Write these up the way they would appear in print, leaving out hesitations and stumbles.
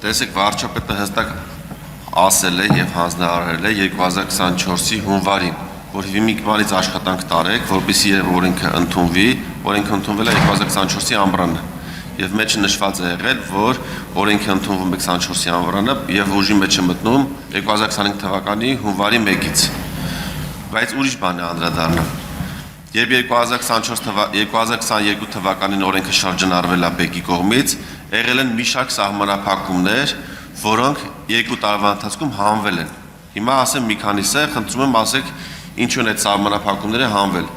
Տեսեք, վարչապետը հստակ ասել է եւ հանձնարարել է 2024-ի հունվարին, որ մի բանից աշխատանք տարեք, որպեսզի օրենքը ընդունվի, օրենքը ընդունվել է 2024-ի ամռանը։ Եվ մեջը նշված է եղել, որ օրենքը ընդունվում է 24-ի ամռանը եւ ուժի մեջ է մտնում 2025 թվականի հունվարի 1-ից։ Բայց ուրիշ բան է անդրադառնում։ Երբ 2022 թվականին օրենքը շրջանառվել է Բեկի կողմից, եղել են մի շարք սահմանափակումներ, որոնք 2 տարվա ընթացքում հանվել են։ Հիմա ասեմ մի քանիսը, խնդրում եմ ասեք ինչու են այդ սահմանափակումները հանվել։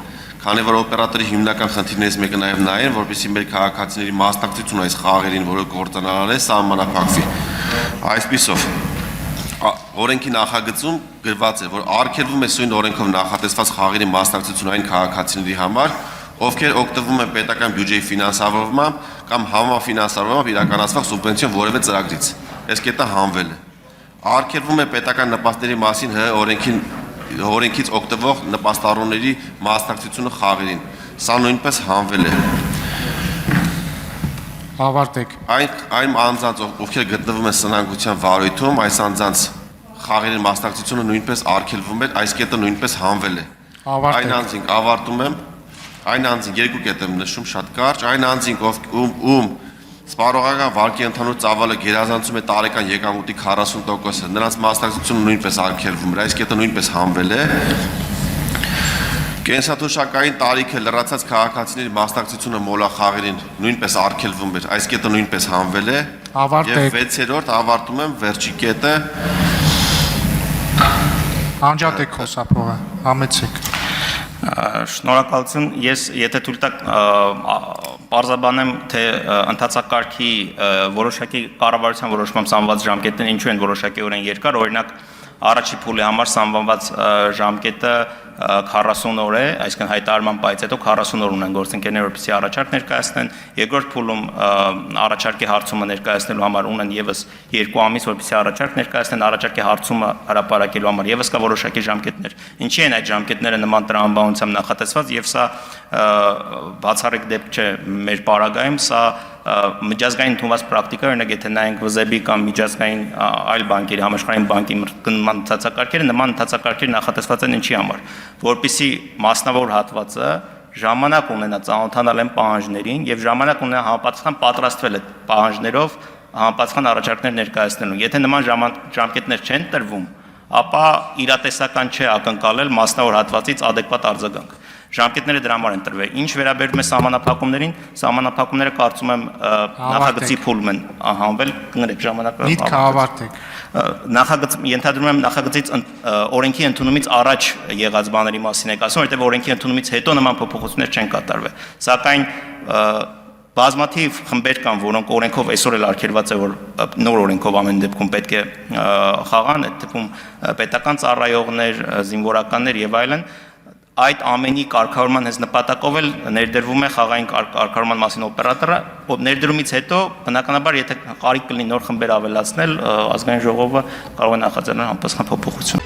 Քանի որ օպերատորի հիմնական խնդիրներից մեկը նաև նա է, որպեսզի մեր քաղաքացիների մասնակցությունը այս խաղերին, որը կործանարար է, սահմանափակվի։ Այսպիսով օրենքի նախագծում գրված է, որ արգելվում է սույն օրենքով նախատեսված խաղերի մասնակցությունը այն քաղաքացիների համար, ովքեր օգտվում են պետական բյուջեի ֆինանսավորմամբ կամ համաֆինանսավորմամբ իրականացվող սուբվենցիոն որևէ ծրագրից։ Այս կետը հանվել է։ Արգելվում է պետական նպաստների մասին օրենքից օգտվող նպաստառուների մասնակցությունը խաղերին։ Սա նույնպես հանվել է։ Ավարտեք։ Այն անձանց, ովքեր գտնվում են սնանկության վարույթում, այս անձանց խաղերի մասնակցությունը նույնպես արգելվում է, այս կետը նույնպես հանվել է։ Այն անձինք ավարտում եմ, այն անձինք երկու կետ եմ նշում շատ կարճ, այն անձինք, ում սպառողական վարկի ընդհանուր ծավալը գերազանցում է տարեկան եկամուտի 40%-ը, նրանց մասնակցությունը նույնպես արգելվում է, այս կետը նույնպես հանվել է։ Կենսաթոշակային տարիքը լրացած քաղաքացիների մասնակցությունը մոլախաղերին նույնպես արգելվում էր, այս կետը նույնպես հանվել է։ Եվ 6-րդ ավարտում եմ վերջի կետը։ Անջատեք խոսափողը, համեցեք։ Շնորհակալություն, ես եթե թույլ տաք պարզաբանեմ, թե ընթացակարգի որոշակի կառավարության որոշմամբ սահմանված ժամկետները ինչու են որոշակիորեն երկար, օրինակ առաջի փուլի համար սահմանված ժամկետը 40 օր է, այսինքն հայտարարման պայից հետո 40 օր ունեն գործընկերները, որպեսզի առաջարկ ներկայացնեն, երկրորդ փուլում առաջարկի հարցումը ներկայացնելու համար ունեն եւս 2 ամիս, որպեսզի առաջարկ ներկայացնեն, առաջարկի հարցումը հրապարակելու համար եւս կա որոշակի ժամկետներ։ Ինչի են այդ ժամկետները նման տրամաբանությամբ նախատեսված եւ սա բացառիկ դեպք չէ մեր պարագայում, սա միջազգային ընդունված պրակտիկա, օրինակ եթե նայենք ՎԶԲ կամ միջազգային այլ բանկերի, համաշխարհային բանկի մրցակցական ընթացակարգերը, նման ընթացակարգեր նախատեսված են ինչի համար, որպեսզի մասնավոր հատվածը ժամանակ ունենա ծանոթանալ այն պահանջներին եւ ժամանակ ունենա համապատասխան պատրաստվել այդ պահանջներով համապատասխան առաջարկներ ներկայացնելու։ Եթե նման ժամկետներ չեն տրվում, ապա իրատեսական չէ ակնկալել մասնավոր հատվածից adekvat արձագանք։ Ժամկետները դրա համար են տրվել։ Ինչ վերաբերում է սահմանափակումներին, սահմանափակումները կարծում եմ նախագծի փուլում են հանվել, կներեք ժամանակը։ Միտքը ավարտեք։ Նախագծ ենթադրում եմ նախագծից օրենքի ընդունումից առաջ եղած բաների մասին եք ասում, որովհետև օրենքի ընդունումից հետո նման փոփոխություններ չեն կատարվել։ Սակայն բազմաթիվ խմբեր կան, որոնք օրենքով այսօր էլ արգելված է, որ նոր օրենքով ամեն դեպքում պետք է խաղան, այդ դեպքում պետական ծառայողներ, զինվորականներ եւ այլն, այդ ամենի կարգավորման հենց նպատակով էլ ներդրվում է խաղային կարգավորման մասին օպերատորը, ներդրումից հետո բնականաբար եթե կարիք կլինի նոր խմբեր ավելացնել, ազգային ժողովը կարող է նախաձեռնել համապատասխան փոփոխություն։